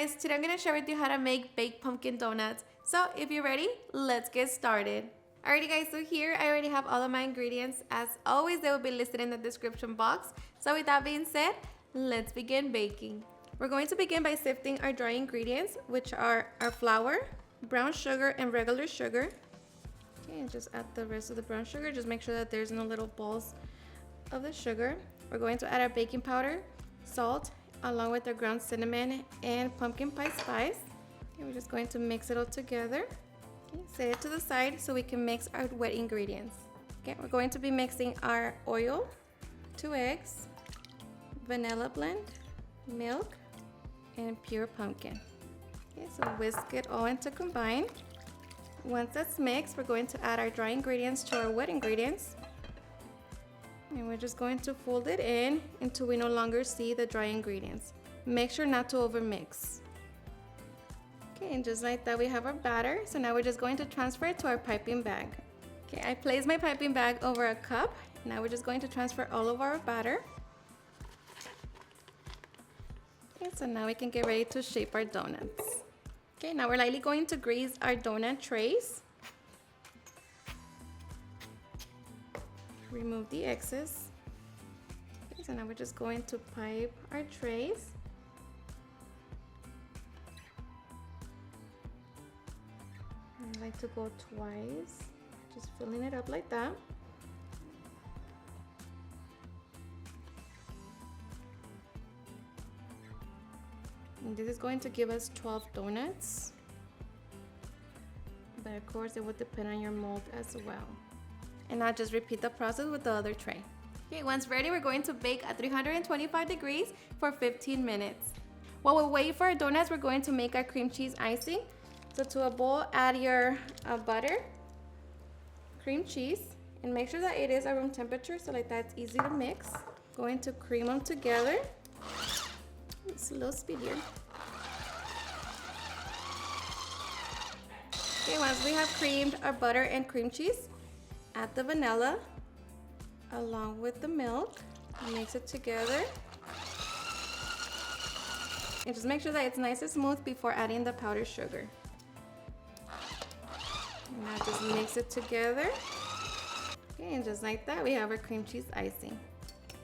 guys, today I'm going to share with you how to make baked pumpkin donuts. So if you're ready, let's get started. Alrighty guys, so here I already have all of my ingredients. As always, they will be listed in the description box. So with that being said, let's begin baking. We're going to begin by sifting our dry ingredients, which are our flour, brown sugar, and regular sugar. Okay, and just add the rest of the brown sugar. Just make sure that there's no little balls of the sugar. We're going to add our baking powder, salt, along with our ground cinnamon and pumpkin pie spice. Okay, we're just going to mix it all together. Okay, set it to the side so we can mix our wet ingredients. Okay, we're going to be mixing our oil, 2 eggs, vanilla blend, milk, and pure pumpkin. Okay, so whisk it all into combine. Once that's mixed, we're going to add our dry ingredients to our wet ingredients. And we're just going to fold it in until we no longer see the dry ingredients. Make sure not to over mix. Okay, and just like that we have our batter. So now we're just going to transfer it to our piping bag. Okay, I placed my piping bag over a cup. Now we're just going to transfer all of our batter. Okay, so now we can get ready to shape our donuts. Okay, now we're lightly going to grease our donut trays. Remove the excess. Okay, so now we're just going to pipe our trays. I like to go twice, just filling it up like that. And this is going to give us 12 donuts, but of course it would depend on your mold as well. And now just repeat the process with the other tray. Okay, once ready, we're going to bake at 325 degrees for 15 minutes. While we wait for our donuts, we're going to make our cream cheese icing. So to a bowl, add your butter, cream cheese, and make sure that it is at room temperature so like that's easy to mix. Going to cream them together. It's a little speedier. Okay, once we have creamed our butter and cream cheese, add the vanilla along with the milk, mix it together. And just make sure that it's nice and smooth before adding the powdered sugar. And now just mix it together. Okay, and just like that, we have our cream cheese icing.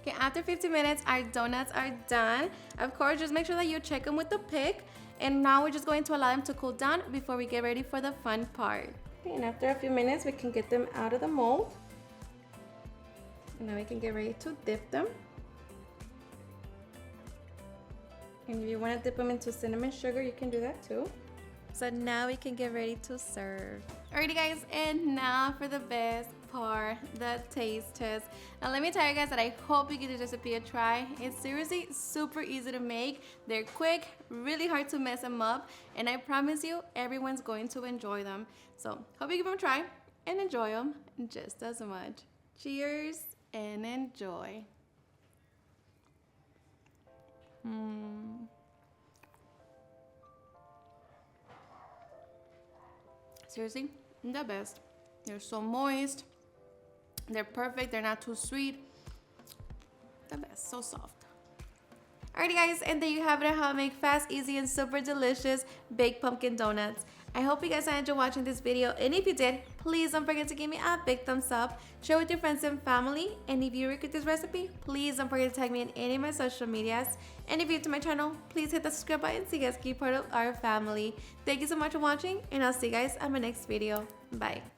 Okay, after 15 minutes, our donuts are done. Of course, just make sure that you check them with the pick. And now we're just going to allow them to cool down before we get ready for the fun part. And after a few minutes, we can get them out of the mold. Now we can get ready to dip them. And if you want to dip them into cinnamon sugar, you can do that too. So now we can get ready to serve. Alrighty guys, and now for the best part, the taste test. Now let me tell you guys that I hope you give this recipe a try. It's seriously super easy to make. They're quick, really hard to mess them up, and I promise you everyone's going to enjoy them. So hope you give them a try and enjoy them just as much. Cheers and enjoy. Seriously, the best. They're so moist. They're perfect. They're not too sweet. The best. So soft. Alrighty guys, and there you have it, how to make fast, easy, and super delicious baked pumpkin donuts. I hope you guys enjoyed watching this video, and if you did, please don't forget to give me a big thumbs up, share with your friends and family, and if you like this recipe, please don't forget to tag me in any of my social medias, and if you're new to my channel, please hit the subscribe button so you guys can be part of our family. Thank you so much for watching, and I'll see you guys on my next video. Bye.